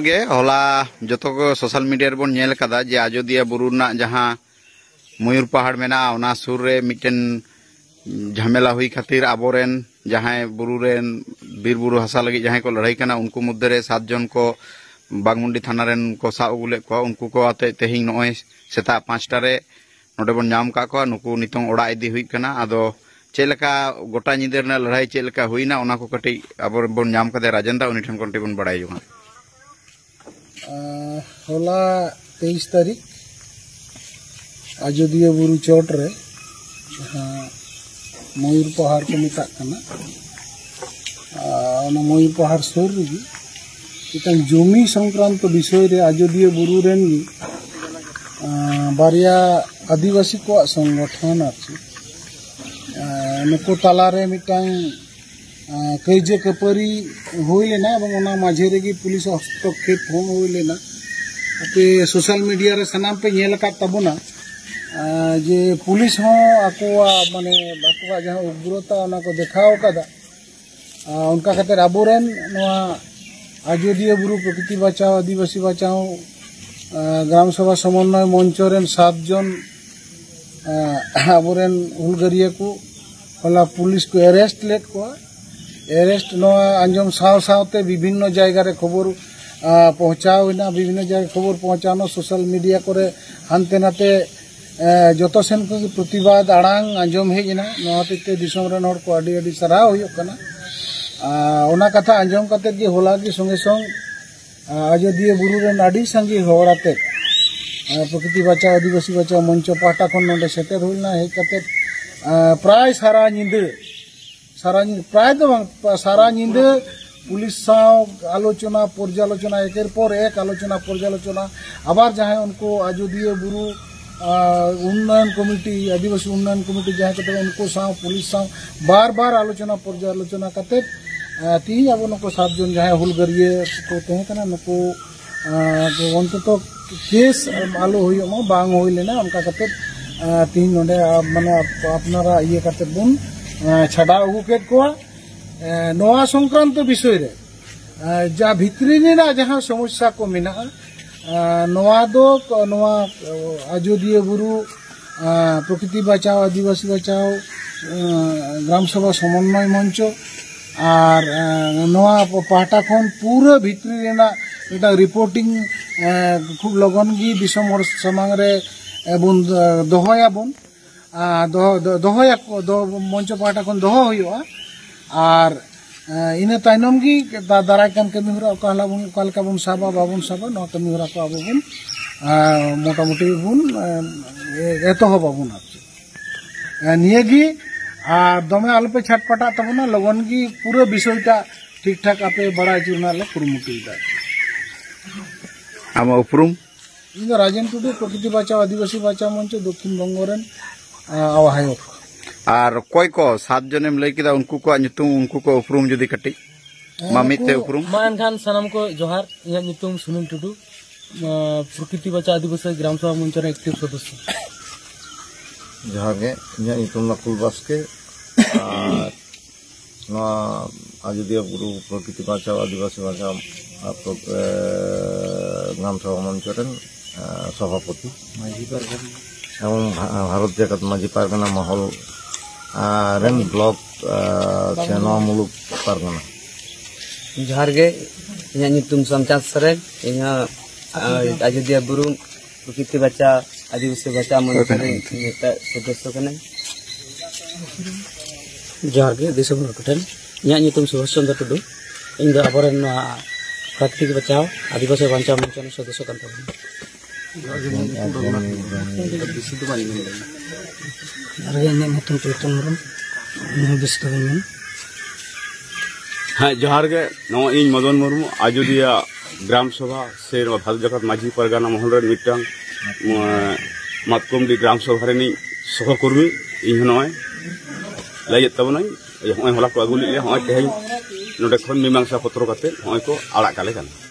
गे होला जतो को सोशल मीडिया रे बोन नेल कदा जे आजोदिया बुरु ना जहां मयूर पहाड़ मेना ओना सुर रे मिटेन झमेला हुई खातिर आबोरेन जहां बुरु रेन बीर बुरु हसा लगी जहां को लड़ाई कना उनको मध्य रे 7 जन को बागमुंडी थाना रेन को सा उगुले को उनको को आते तेहिं नय सेता 5 टा रे नोडे बोन नाम का को नुकु नितों ओड़ा इदी हुई कना आदो चेलका गोटा निदेर ना लड़ाई चेलका हुईना ओना को कटी आबो बोन नाम कदे राजेंद्र उनी ठन कोंटी बोन बड़ाई जुगा होला 23 तारीख आजोदिया बुरु चोट रे मयूर पहाड़ को मिताक कना मयूर पहाड़ सुर रे इतन जमी संक्रांत विषय रे आजोदिया बुरु रेन गी बारिया आदिवासी को संगठन आछि नुको ताला रे मिटांग कैजे कपरी होई लेना एवं ओना माझे रे पुलिस हस्तक्षेप होई लेना पे सोशल मीडिया रे सनाम पे नेल का तबुना जे पुलिस हो आकुआ माने बाकुआ जहां उग्रता ओना को देखाओ कदा उनका खातिर आबोरेन नवा आजोदिया बुरु प्रकृति बचाओ आदिवासी बचाओ ग्राम सभा समन्वय मंच रेन 7 जन आबोरेन हुलगरिया को होला पुलिस को अरेस्ट लेट को अरेस्ट नवा अंजम साव सावते विभिन्न जायगा रे खबर पहुंचाओना विभिन्न जायगा खबर पहुंचानो सोशल मीडिया करे हानते नाते जतो सेन को प्रतिवाद आड़ांग अंजम हेजना नवाते दिसम रे नोर को आडी आडी सराव होय कना ओना कथा अंजम कते जे होला की संगे संग आजोदिया बुरु रे आडी संगी होराते प्रकृति बचाओ आदिवासी बचाओ मंच पाटा खन नोडे सेटर होइना हे कते प्राय सारा निंदे प्राय तो सारा निंदे पुलिस साव आलोचना पर्यालोचना एकेर पर एक आलोचना पर्यालोचना आबार जहां उनको आजोदिया बुरु उन्नयन कमिटी आदिवासी उन्नयन कमिटी जहां कते उनको साव पुलिस साव बार बार आलोचना पर्यालोचना कते ती अब नको 7 जन जहां हुलगरिये को तहे कना नको उनको तो केस आलो होय मा बांग होय लेना उनका कते 3 नोडे माने अपनारा ये कते बुन छाड़ा अगू केट को नवा संक्रांत विषय रे जा भित्री ना जहां समस्या को मिना नवा दो नवा आजोदिया बुरु प्रकृति बचाओ आदिवासी बचाओ ग्राम सभा समन्वय मंच और नवा पाटा खन पूरा भित्री ना एटा रिपोर्टिंग खूब लगन गी दिसम हर समांग रे बुन दोहया बुन दोहया मंच पाटा खन दोह होइया और इन ताइनम गी दाराय कान कमी हुरा काला बुन कालका बुन साबा बाबुन साबा न कमी हुरा को आबो बुन मोटा मोटी बुन एतो हो बाबुन नियगी दमे आलपे छटपटा तबना लगन गी पूरा विषयटा ठीक ठाक आपे बड़ा चुना ले कुरुमुटी दा आम उपरुम इन राजेन टुडू प्रकृति बचाओ आदिवासी बचाओ मंच दक्षिण बंगोरन आवाहायक और कोई को 7 जनेम लई किदा उनको को नितुम उनको को उपरुम जदी कटी मामिते उपरुम मान खान सनम को जोहार इया नितुम सुनील टुडू प्रकृति बचाओ आदिवासी ग्राम सभा मंच रे एक्टिव सदस्य जोहार गे इया नितुम नकुल बास्के आजोदिया बुरु प्रकृति बचाओ आदिवासी बचाओ ग्राम सभा मंच रे सभापति एवं भारत जगत माझी पारगना महल रेन ब्लॉक सेना मुलुक पारगना जोहार गे इया नितुम समचांद सरेन इया आजोदिया बुरु प्रकृति बचाओ आदिवासी बचाओ मंच रे नेता सदस्य कने जोहार गे दिसम कोठन इया नितुम सुभाष चंद्र टुडू इन दो आबरन प्रकृति बचाओ आदिवासी बचाओ मंच रे सदस्य कन हाँ जोहार गे नवा इन मदन मुर्मू आजोदिया ग्राम सभा से भारत जगत माझी परगना महल रे मिटांग मातकुमडी ग्राम सभा रे सहकर्मी इन नय लय तबनय हय होला को आगुली हय तेहन नोडे खन मीमांसा पत्र कते हय को आड़ा काले कना।